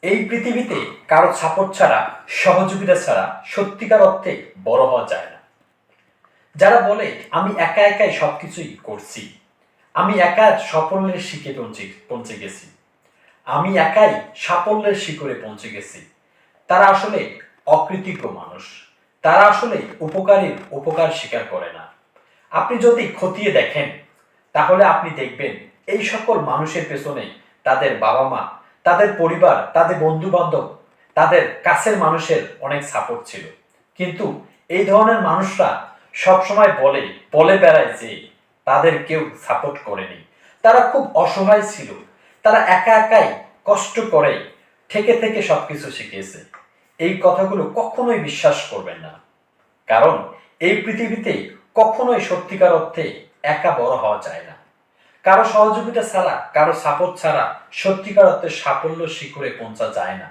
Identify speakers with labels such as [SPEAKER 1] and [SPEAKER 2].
[SPEAKER 1] এই পৃথিবীতে কারো সাপোর্ট ছাড়া, সহযোগিতা ছাড়া সত্যিকার অর্থে বড় হওয়া যায় না। যারা বলে আমি একা একাই সবকিছুই করছি, আমি একা সাফল্যের শিখে পৌঁছে গেছি, আমি একাই সাফল্যের শিখরে পৌঁছে গেছি, তারা আসলে অকৃতজ্ঞ মানুষ। তারা আসলে উপকারীর উপকার স্বীকার করে না। আপনি যদি খতিয়ে দেখেন তাহলে আপনি দেখবেন এই সকল মানুষের পেছনে তাদের বাবা মা, তাদের পরিবার, তাদের বন্ধু বান্ধব, তাদের কাছের মানুষের অনেক সাপোর্ট ছিল। কিন্তু এই ধরনের মানুষরা সবসময় বলে বলে বেড়ায় যে তাদের কেউ সাপোর্ট করেনি, তারা খুব অসহায় ছিল, তারা একা একাই কষ্ট করে থেকে থেকে সবকিছু শিখিয়েছে। এই কথাগুলো কখনোই বিশ্বাস করবেন না, কারণ এই পৃথিবীতে কখনোই সত্যিকার অর্থে একা বড় হওয়া যায় না। কারো সহযোগিতা ছাড়া, কারো সাপোর্ট ছাড়া সত্যিকার অর্থে সাফল্য শিখরে পৌঁছা যায় না।